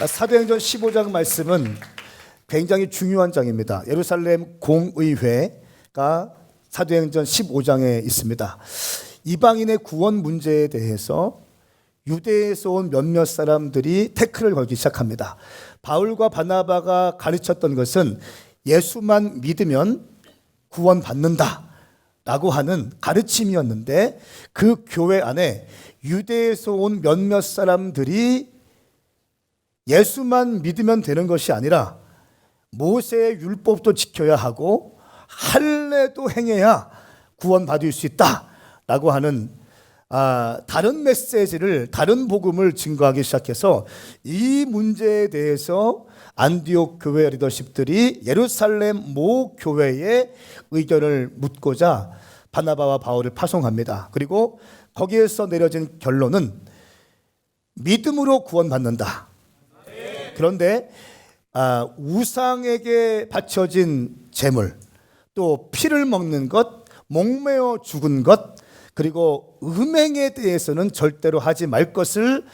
사도행전 15장 말씀은 굉장히 중요한 장입니다. 예루살렘 공의회가 사도행전 15장에 있습니다. 이방인의 구원 문제에 대해서 유대에서 온 몇몇 사람들이 태클을 걸기 시작합니다. 바울과 바나바가 가르쳤던 것은 예수만 믿으면 구원받는다 라고 하는 가르침이었는데, 그 교회 안에 유대에서 온 몇몇 사람들이 예수만 믿으면 되는 것이 아니라 모세의 율법도 지켜야 하고 할례도 행해야 구원받을 수 있다라고 하는 다른 메시지를, 다른 복음을 증거하기 시작해서 이 문제에 대해서 안디옥 교회 리더십들이 예루살렘 모 교회의 의견을 묻고자 바나바와 바울을 파송합니다. 그리고 거기에서 내려진 결론은 믿음으로 구원받는다. 그런데 우상에게 바쳐진 제물, 또 피를 먹는 것, 목매어 죽은 것, 그리고 음행에 대해서는 절대로 하지 말 것을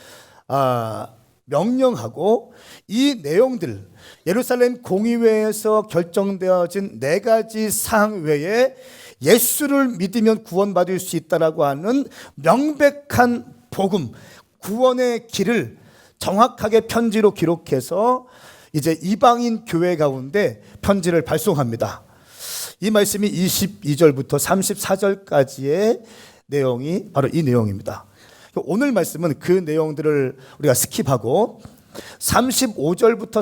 명령하고, 이 내용들, 예루살렘 공의회에서 결정되어진 4가지 사항 외에 예수를 믿으면 구원받을 수 있다라고 하는 명백한 복음, 구원의 길을 정확하게 편지로 기록해서 이제 이방인 교회 가운데 편지를 발송합니다. 이 말씀이 22절부터 34절까지의 내용이 바로 이 내용입니다. 오늘 말씀은 그 내용들을 우리가 스킵하고 35절부터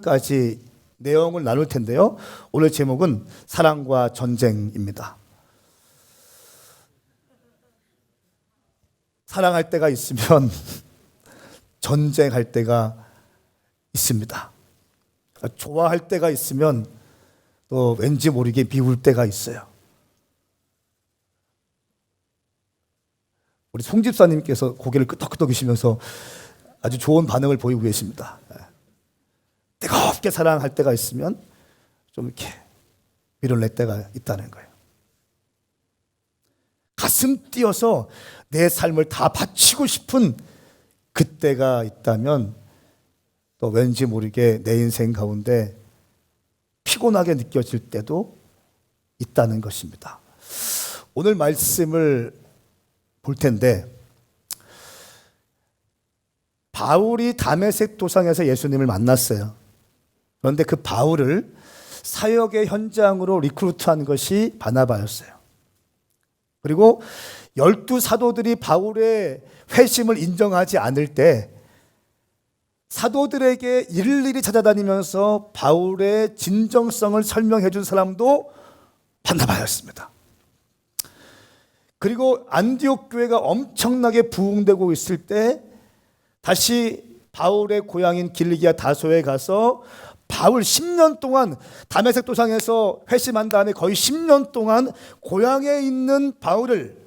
41절까지 내용을 나눌 텐데요. 오늘 제목은 사랑과 전쟁입니다. 사랑할 때가 있으면 전쟁할 때가 있습니다. 좋아할 때가 있으면 또 왠지 모르게 미울 때가 있어요. 우리 송 집사님께서 고개를 끄덕끄덕이시면서 아주 좋은 반응을 보이고 계십니다. 뜨겁게 사랑할 때가 있으면 좀 이렇게 위를 낼 때가 있다는 거예요. 가슴 뛰어서 내 삶을 다 바치고 싶은 그때가 있다면 또 왠지 모르게 내 인생 가운데 피곤하게 느껴질 때도 있다는 것입니다. 오늘 말씀을 볼 텐데, 바울이 다메섹 도상에서 예수님을 만났어요. 그런데 그 바울을 사역의 현장으로 리크루트한 것이 바나바였어요. 그리고 12사도들이 바울의 회심을 인정하지 않을 때 사도들에게 일일이 찾아다니면서 바울의 진정성을 설명해 준 사람도 바나바였습니다. 그리고 안디옥 교회가 엄청나게 부흥되고 있을 때 다시 바울의 고향인 길리기아 다소에 가서 바울 10년 동안 다메섹 도상에서 회심한 다음에 거의 10년 동안 고향에 있는 바울을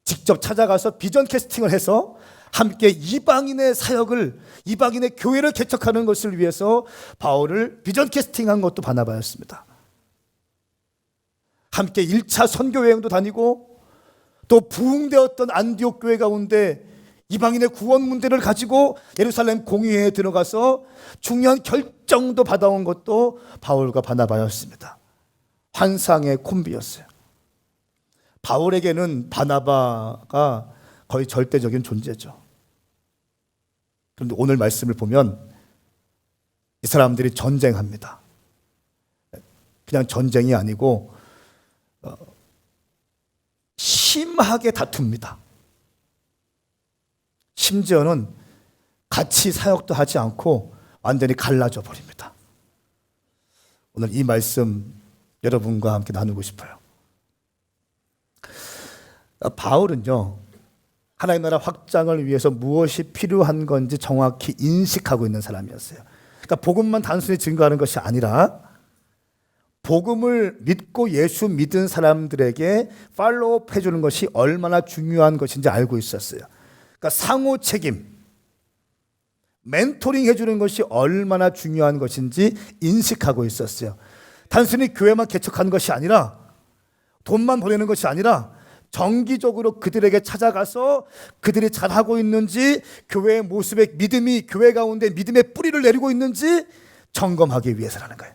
직접 찾아가서 비전 캐스팅을 해서 함께 이방인의 사역을, 이방인의 교회를 개척하는 것을 위해서 바울을 비전 캐스팅한 것도 바나바였습니다. 함께 1차 선교 여행도 다니고, 또 부흥되었던 안디옥 교회 가운데 이방인의 구원 문제를 가지고 예루살렘 공의회에 들어가서 중요한 결정도 받아온 것도 바울과 바나바였습니다. 환상의 콤비였어요. 바울에게는 바나바가 거의 절대적인 존재죠. 그런데 오늘 말씀을 보면 이 사람들이 전쟁합니다. 그냥 전쟁이 아니고 심하게 다툽니다. 심지어는 같이 사역도 하지 않고 완전히 갈라져 버립니다. 오늘 이 말씀 여러분과 함께 나누고 싶어요. 바울은요, 하나님 나라 확장을 위해서 무엇이 필요한 건지 정확히 인식하고 있는 사람이었어요. 그러니까 복음만 단순히 증거하는 것이 아니라 복음을 믿고 예수 믿은 사람들에게 팔로우업 해주는 것이 얼마나 중요한 것인지 알고 있었어요. 그러니까 상호 책임, 멘토링 해주는 것이 얼마나 중요한 것인지 인식하고 있었어요. 단순히 교회만 개척하는 것이 아니라, 돈만 보내는 것이 아니라 정기적으로 그들에게 찾아가서 그들이 잘하고 있는지, 교회의 모습에 믿음이, 교회 가운데 믿음의 뿌리를 내리고 있는지 점검하기 위해서라는 거예요.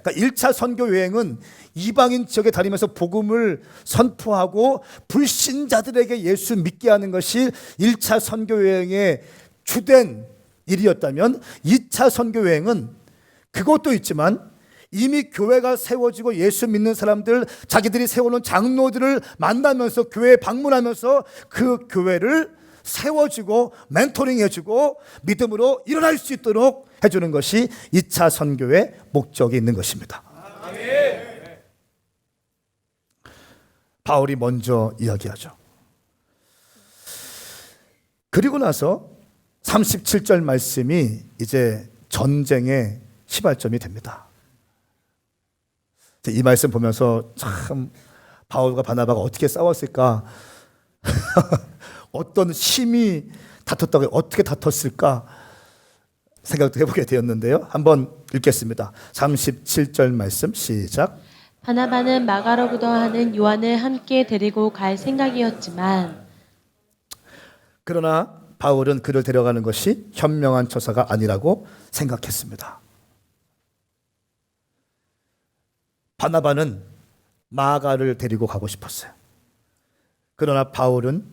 그러니까 1차 선교 여행은 이방인 지역에 다니면서 복음을 선포하고 불신자들에게 예수 믿게 하는 것이 1차 선교 여행의 주된 일이었다면, 2차 선교 여행은 그것도 있지만 이미 교회가 세워지고 예수 믿는 사람들, 자기들이 세워놓은 장로들을 만나면서, 교회에 방문하면서 그 교회를 세워주고 멘토링해주고 믿음으로 일어날 수 있도록 해주는 것이 2차 선교의 목적이 있는 것입니다. 바울이 먼저 이야기하죠. 그리고 나서 37절 말씀이 이제 전쟁의 시발점이 됩니다. 이 말씀 보면서 참 바울과 바나바가 어떻게 싸웠을까? 어떤 심히 다퉜다고, 어떻게 다퉜을까 생각도 해보게 되었는데요. 한번 읽겠습니다. 37절 말씀 시작. 바나바는 마가로부터 하는 요한을 함께 데리고 갈 생각이었지만, 그러나 바울은 그를 데려가는 것이 현명한 처사가 아니라고 생각했습니다. 바나바는 마가를 데리고 가고 싶었어요. 그러나 바울은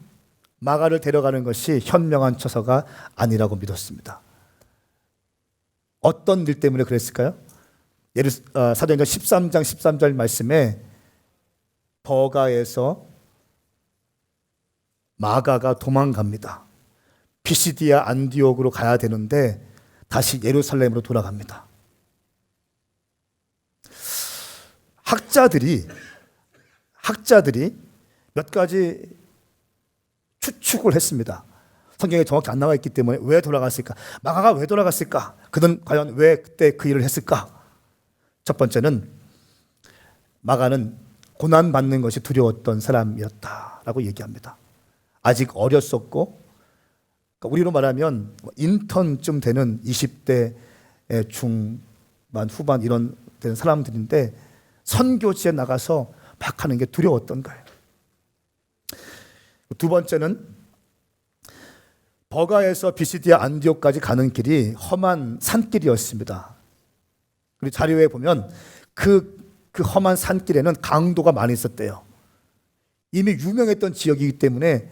마가를 데려가는 것이 현명한 처사가 아니라고 믿었습니다. 어떤 일 때문에 그랬을까요? 사도행전 13장 13절 말씀에 버가에서 마가가 도망갑니다. 피시디아 안디옥으로 가야 되는데 다시 예루살렘으로 돌아갑니다. 학자들이 몇 가지 추측을 했습니다. 성경에 정확히 안 나와 있기 때문에 왜 돌아갔을까? 마가가 왜 돌아갔을까? 그는 과연 왜 그때 그 일을 했을까? 첫 번째는 마가는 고난받는 것이 두려웠던 사람이었다라고 얘기합니다. 아직 어렸었고, 그러니까 우리로 말하면 인턴쯤 되는 20대 중반, 후반 이런 된 사람들인데 선교지에 나가서 막 하는 게 두려웠던 거예요. 두 번째는 버가에서 비시디아 안디옥까지 가는 길이 험한 산길이었습니다. 그리고 자료에 보면 그 험한 산길에는 강도가 많이 있었대요. 이미 유명했던 지역이기 때문에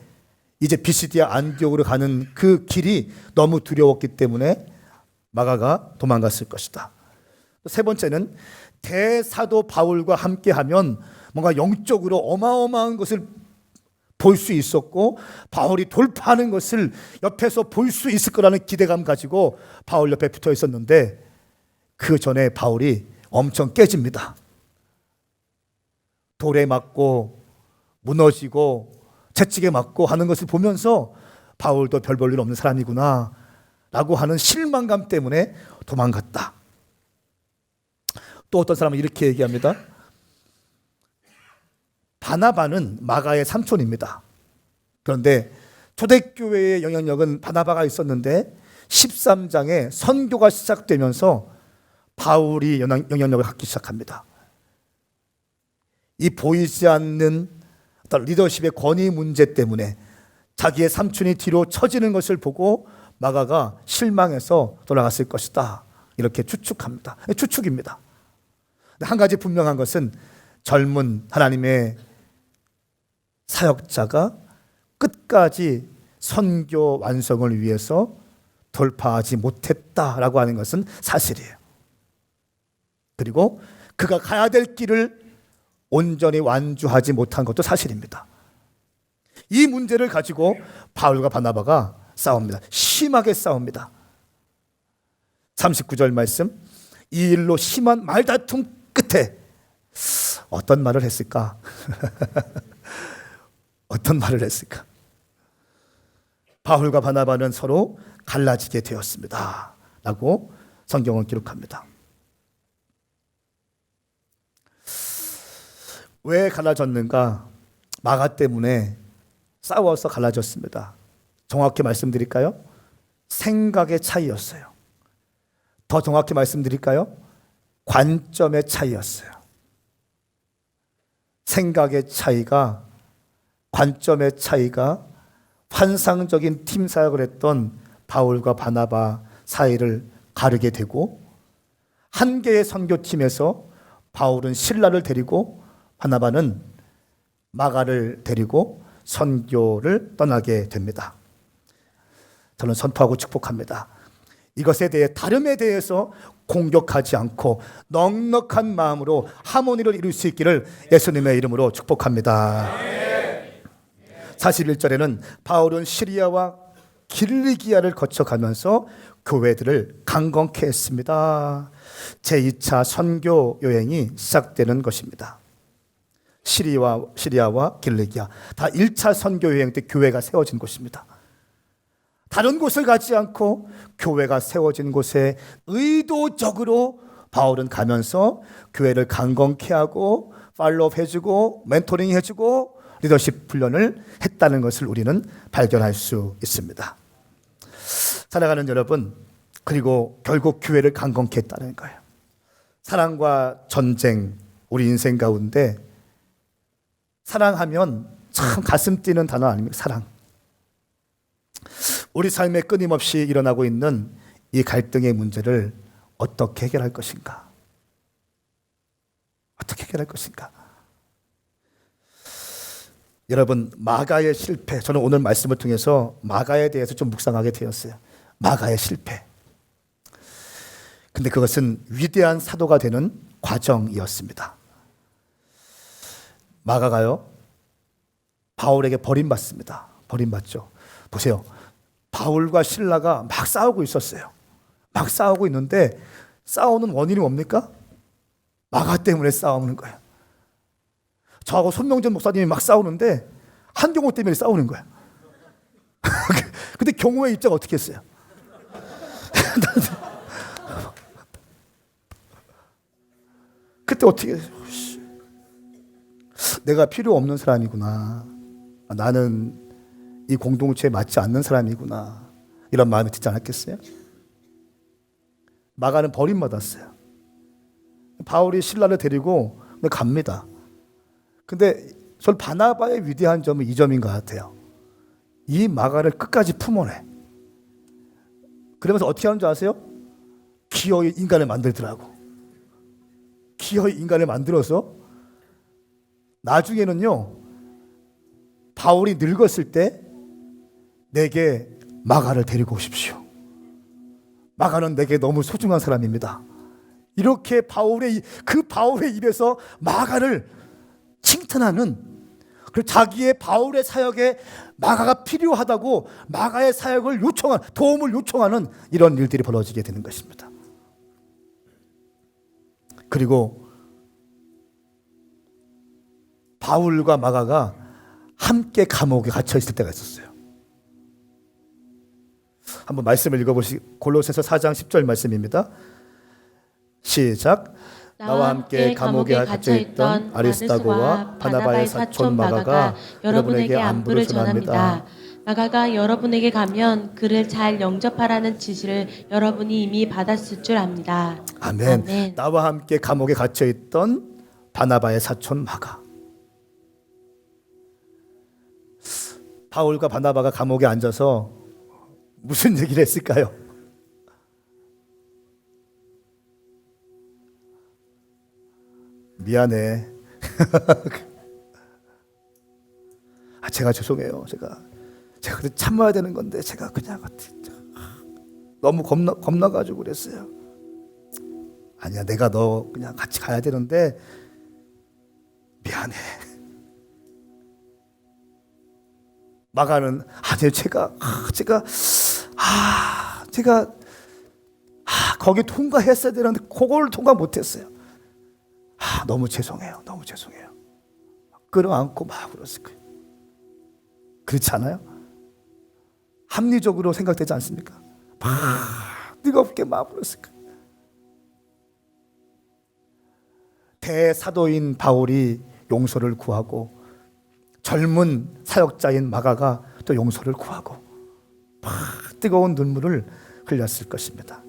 이제 비시디아 안디옥으로 가는 그 길이 너무 두려웠기 때문에 마가가 도망갔을 것이다. 세 번째는 대사도 바울과 함께하면 뭔가 영적으로 어마어마한 것을 볼 수 있었고, 바울이 돌파하는 것을 옆에서 볼 수 있을 거라는 기대감 가지고 바울 옆에 붙어 있었는데, 그 전에 바울이 엄청 깨집니다. 돌에 맞고 무너지고 채찍에 맞고 하는 것을 보면서 바울도 별 볼 일 없는 사람이구나 라고 하는 실망감 때문에 도망갔다. 또 어떤 사람은 이렇게 얘기합니다. 바나바는 마가의 삼촌입니다. 그런데 초대교회의 영향력은 바나바가 있었는데 13장에 선교가 시작되면서 바울이 영향력을 갖기 시작합니다. 이 보이지 않는 어떤 리더십의 권위 문제 때문에 자기의 삼촌이 뒤로 처지는 것을 보고 마가가 실망해서 돌아갔을 것이다. 이렇게 추측합니다. 추측입니다. 한 가지 분명한 것은 젊은 하나님의 사역자가 끝까지 선교 완성을 위해서 돌파하지 못했다라고 하는 것은 사실이에요. 그리고 그가 가야 될 길을 온전히 완주하지 못한 것도 사실입니다. 이 문제를 가지고 바울과 바나바가 싸웁니다. 심하게 싸웁니다. 39절 말씀, 이 일로 심한 말다툼 끝에 어떤 말을 했을까? 어떤 말을 했을까? 바울과 바나바는 서로 갈라지게 되었습니다 라고 성경은 기록합니다. 왜 갈라졌는가? 마가 때문에 싸워서 갈라졌습니다. 정확히 말씀드릴까요? 생각의 차이였어요. 더 정확히 말씀드릴까요? 관점의 차이였어요. 생각의 차이가 관점의 차이가 환상적인 팀 사역을 했던 바울과 바나바 사이를 가르게 되고, 한 개의 선교팀에서 바울은 실라를 데리고 바나바는 마가를 데리고 선교를 떠나게 됩니다. 저는 선포하고 축복합니다. 이것에 대해, 다름에 대해서 공격하지 않고 넉넉한 마음으로 하모니를 이룰 수 있기를 예수님의 이름으로 축복합니다. 41절에는 바울은 시리아와 길리기아를 거쳐가면서 교회들을 강건케 했습니다. 제2차 선교 여행이 시작되는 것입니다. 시리아와 길리기아, 다 1차 선교 여행 때 교회가 세워진 곳입니다. 다른 곳을 가지 않고 교회가 세워진 곳에 의도적으로 바울은 가면서 교회를 강건케 하고 팔로업 해주고 멘토링 해주고 리더십 훈련을 했다는 것을 우리는 발견할 수 있습니다. 사랑하는 여러분, 그리고 결국 교회를 강건케 했다는 거예요. 사랑과 전쟁, 우리 인생 가운데 사랑하면 참 가슴 뛰는 단어 아닙니까? 사랑. 우리 삶에 끊임없이 일어나고 있는 이 갈등의 문제를 어떻게 해결할 것인가? 어떻게 해결할 것인가? 여러분, 마가의 실패, 저는 오늘 말씀을 통해서 마가에 대해서 좀 묵상하게 되었어요. 마가의 실패. 근데 그것은 위대한 사도가 되는 과정이었습니다. 마가가요, 바울에게 버림받습니다. 버림받죠. 보세요. 바울과 실라가 막 싸우고 있었어요. 막 싸우고 있는데 싸우는 원인이 뭡니까? 마가 때문에 싸우는 거예요. 저하고 손명전 목사님이 막 싸우는데 한경호 때문에 싸우는 거예요. 근데 경호의 입장 어떻게 했어요? 그때 어떻게 했어요? 내가 필요 없는 사람이구나. 나는 이 공동체에 맞지 않는 사람이구나. 이런 마음이 들지 않았겠어요? 마가는 버림받았어요. 바울이 신라를 데리고 갑니다. 근데 전 바나바의 위대한 점은 이 점인 것 같아요. 이 마가를 끝까지 품어내. 그러면서 어떻게 하는 줄 아세요? 기어이 인간을 만들더라고. 기어이 인간을 만들어서 나중에는요, 바울이 늙었을 때 내게 마가를 데리고 오십시오. 마가는 내게 너무 소중한 사람입니다. 이렇게 바울의 입에서 마가를 칭찬하는, 그리고 자기의 바울의 사역에 마가가 필요하다고 마가의 사역을 도움을 요청하는 이런 일들이 벌어지게 되는 것입니다. 그리고 바울과 마가가 함께 감옥에 갇혀 있을 때가 있었어요. 한번 말씀을 읽어보시. 골로새서 4장 10절 말씀입니다. 시작. 나와 함께 감옥에 갇혀있던 아리스타고와 바나바의 사촌 마가가 여러분에게 안부를 전합니다. 마가가 여러분에게 가면 그를 잘 영접하라는 지시를 여러분이 이미 받았을 줄 압니다. 아멘. 아멘. 나와 함께 감옥에 갇혀있던 바나바의 사촌 마가. 바울과 바나바가 감옥에 앉아서 무슨 얘기를 했을까요? 미안해. 제가 죄송해요. 제가 참아야 되는 건데 제가 그냥 너무 겁나가지고 그랬어요. 아니야, 내가 너 그냥 같이 가야 되는데 미안해. 마가는 제가 거기 통과했어야 되는데 그걸 통과 못했어요. 너무 죄송해요. 너무 죄송해요. 끌어안고 막 그랬을 거예요. 그렇지 않아요? 합리적으로 생각되지 않습니까? 뜨겁게 막 그랬을 거예요. 대사도인 바울이 용서를 구하고 젊은 사역자인 마가가 또 용서를 구하고 뜨거운 눈물을 흘렸을 것입니다.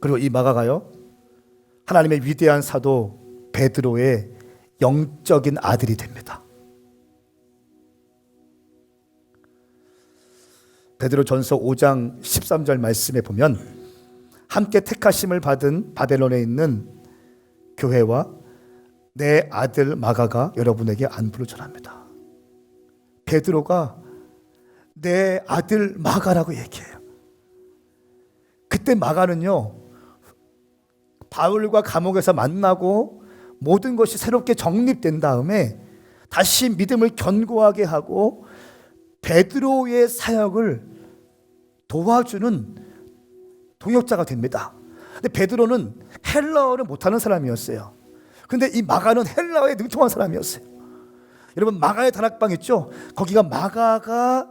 그리고 이 마가가요, 하나님의 위대한 사도 베드로의 영적인 아들이 됩니다. 베드로전서 5장 13절 말씀에 보면 함께 택하심을 받은 바벨론에 있는 교회와 내 아들 마가가 여러분에게 안부를 전합니다. 베드로가 내 아들 마가라고 얘기해요. 그때 마가는요, 바울과 감옥에서 만나고 모든 것이 새롭게 정립된 다음에 다시 믿음을 견고하게 하고 베드로의 사역을 도와주는 동역자가 됩니다. 근데 베드로는 헬라어를 못하는 사람이었어요. 근데 이 마가는 헬라어에 능통한 사람이었어요. 여러분, 마가의 다락방 있죠? 거기가 마가가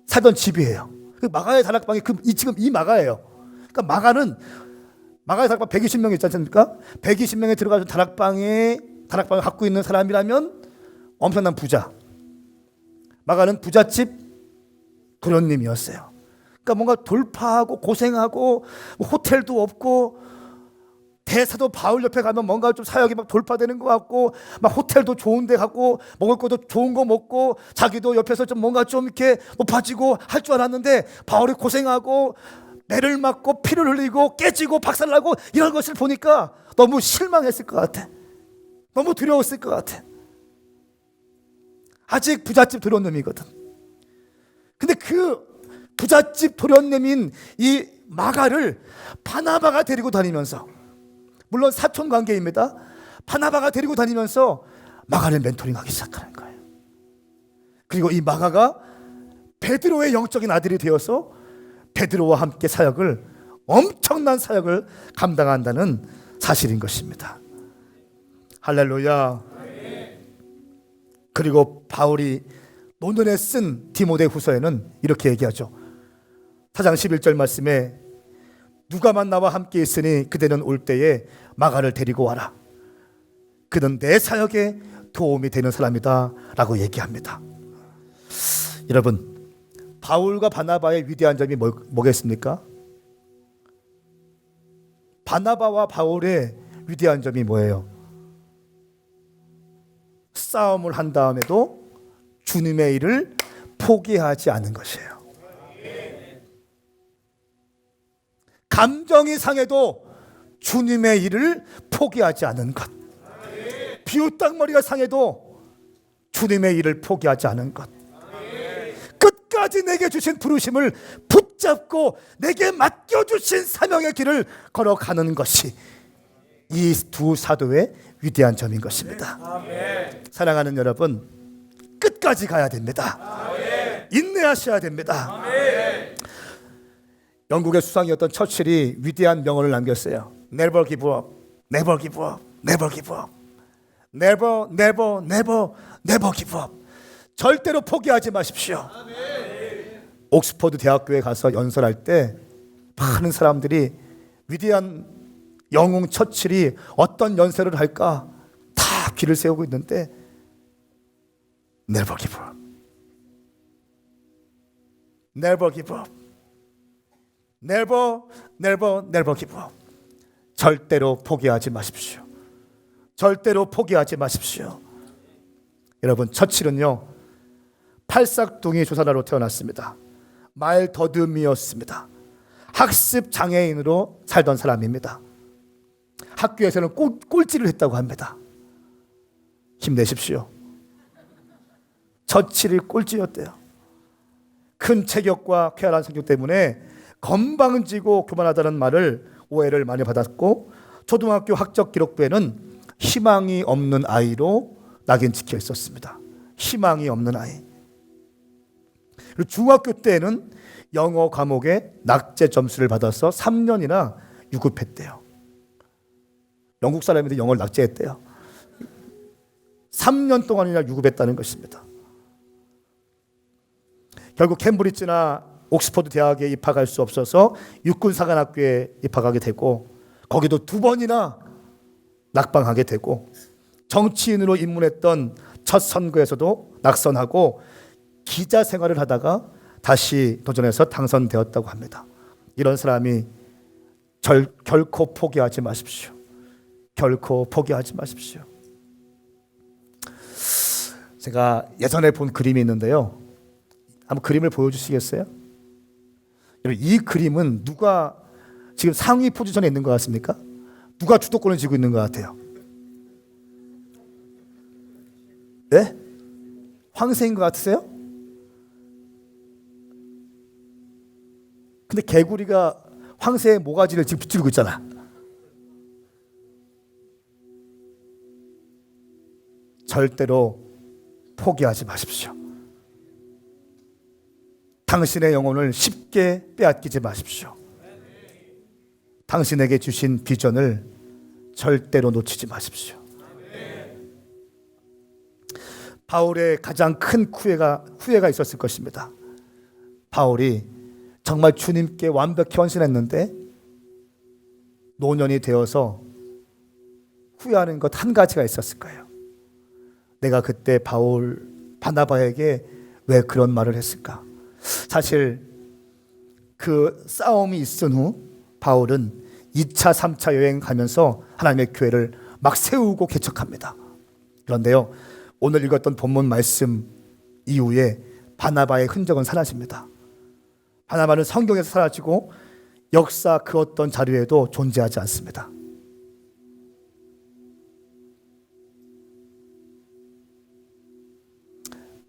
살던 집이에요. 그 마가의 다락방이 지금 이 마가예요. 그러니까 마가의 다락방 120명 있지 않습니까? 120명에 들어가서 다락방을 갖고 있는 사람이라면 엄청난 부자. 마가는 부잣집 도련님이었어요. 그러니까 뭔가 돌파하고 고생하고 호텔도 없고, 대사도 바울 옆에 가면 뭔가 좀 사역이 막 돌파되는 것 같고, 막 호텔도 좋은 데 가고 먹을 것도 좋은 거 먹고 자기도 옆에서 좀 뭔가 좀 이렇게 높아지고 할 줄 알았는데, 바울이 고생하고 매를 맞고 피를 흘리고 깨지고 박살나고 이런 것을 보니까 너무 실망했을 것 같아. 너무 두려웠을 것 같아. 아직 부잣집 도련님이거든. 근데 그 부잣집 도련님인 이 마가를 바나바가 데리고 다니면서, 물론 사촌 관계입니다. 바나바가 데리고 다니면서 마가를 멘토링하기 시작하는 거예요. 그리고 이 마가가 베드로의 영적인 아들이 되어서 베드로와 함께 엄청난 사역을 감당한다는 사실인 것입니다. 할렐루야. 그리고 바울이 논문에 쓴 디모데 후서에는 이렇게 얘기하죠. 4장 11절 말씀에 누가만 나와 함께 있으니 그대는 올 때에 마가를 데리고 와라. 그는 내 사역에 도움이 되는 사람이다 라고 얘기합니다. 여러분, 바울과 바나바의 위대한 점이 뭐겠습니까? 바나바와 바울의 위대한 점이 뭐예요? 싸움을 한 다음에도 주님의 일을 포기하지 않은 것이에요. 감정이 상해도 주님의 일을 포기하지 않은 것. 비웃당머리가 상해도 주님의 일을 포기하지 않은 것. 끝까지 내게 주신 부르심을 붙잡고 내게 맡겨주신 사명의 길을 걸어가는 것이 이 두 사도의 위대한 점인 것입니다. 사랑하는 여러분, 끝까지 가야 됩니다. 인내하셔야 됩니다. 영국의 수상이었던 처칠이 위대한 명언을 남겼어요. Never give up, never give up, never give up. Never, never, never, never give up. 절대로 포기하지 마십시오. 옥스퍼드 대학교에 가서 연설할 때 많은 사람들이 위대한 영웅 처칠이 어떤 연설을 할까 다 귀를 세우고 있는데, Never give up, never give up, never, never, never give up. 절대로 포기하지 마십시오. 절대로 포기하지 마십시오. 여러분, 처칠은요, 팔싹둥이 조사나로 태어났습니다. 말 더듬이었습니다. 학습 장애인으로 살던 사람입니다. 학교에서는 꼴찌를 했다고 합니다. 힘내십시오. 처칠이 꼴찌였대요. 큰 체격과 쾌활한 성격 때문에 건방지고 교만하다는 오해를 많이 받았고, 초등학교 학적 기록부에는 희망이 없는 아이로 낙인 찍혀 있었습니다. 희망이 없는 아이. 그리고 중학교 때는 영어 과목에 낙제 점수를 받아서 3년이나 유급했대요. 영국 사람인데 영어를 낙제했대요. 3년 동안이나 유급했다는 것입니다. 결국 캠브리지나 옥스퍼드 대학에 입학할 수 없어서 육군사관학교에 입학하게 되고, 거기도 2번이나 낙방하게 되고, 정치인으로 입문했던 첫 선거에서도 낙선하고 기자 생활을 하다가 다시 도전해서 당선되었다고 합니다. 이런 사람이 결코 포기하지 마십시오. 결코 포기하지 마십시오. 제가 예전에 본 그림이 있는데요. 한번 그림을 보여주시겠어요? 여러분, 이 그림은 누가 지금 상위 포지션에 있는 것 같습니까? 누가 주도권을 쥐고 있는 것 같아요? 네? 황새인 것 같으세요? 근데 개구리가 황새의 모가지를 지금 비틀고 있잖아. 절대로 포기하지 마십시오. 당신의 영혼을 쉽게 빼앗기지 마십시오. 당신에게 주신 비전을 절대로 놓치지 마십시오. 바울의 가장 큰 후회가 있었을 것입니다. 바울이 정말 주님께 완벽히 헌신했는데 노년이 되어서 후회하는 것 한 가지가 있었을 거예요. 내가 그때 바나바에게 왜 그런 말을 했을까? 사실 그 싸움이 있은 후 바울은 2차, 3차 여행 가면서 하나님의 교회를 막 세우고 개척합니다. 그런데요, 오늘 읽었던 본문 말씀 이후에 바나바의 흔적은 사라집니다. 바나바는 성경에서 사라지고 역사 그 어떤 자료에도 존재하지 않습니다.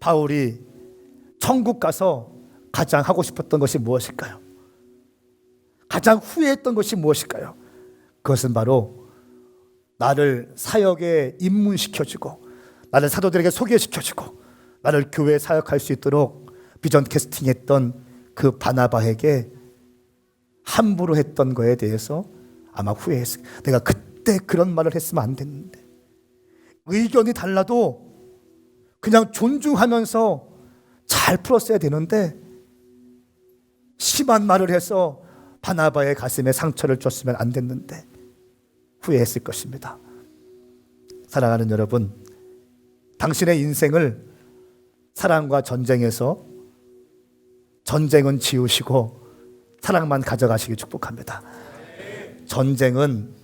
바울이 천국 가서 가장 하고 싶었던 것이 무엇일까요? 가장 후회했던 것이 무엇일까요? 그것은 바로 나를 사역에 입문시켜주고 나를 사도들에게 소개시켜주고 나를 교회에 사역할 수 있도록 비전 캐스팅했던 그 바나바에게 함부로 했던 거에 대해서 아마 후회했어요. 내가 그때 그런 말을 했으면 안 됐는데. 의견이 달라도 그냥 존중하면서 잘 풀었어야 되는데 심한 말을 해서 바나바의 가슴에 상처를 줬으면 안 됐는데 후회했을 것입니다. 사랑하는 여러분, 당신의 인생을 사랑과 전쟁에서 전쟁은 지우시고 사랑만 가져가시기 축복합니다. 전쟁은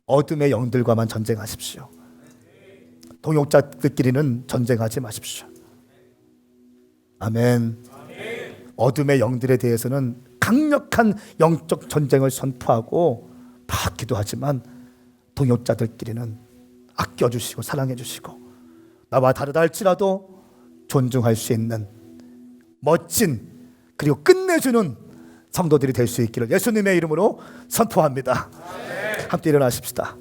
어둠의 영들과만 전쟁하십시오. 동역자들끼리는 전쟁하지 마십시오. 아멘. 어둠의 영들에 대해서는 강력한 영적 전쟁을 선포하고 받기도 하지만 동역자들끼리는 아껴주시고 사랑해주시고 나와 다르다 할지라도 존중할 수 있는 멋진 그리고 끝내주는 성도들이 될 수 있기를 예수님의 이름으로 선포합니다. 함께 일어나십시다.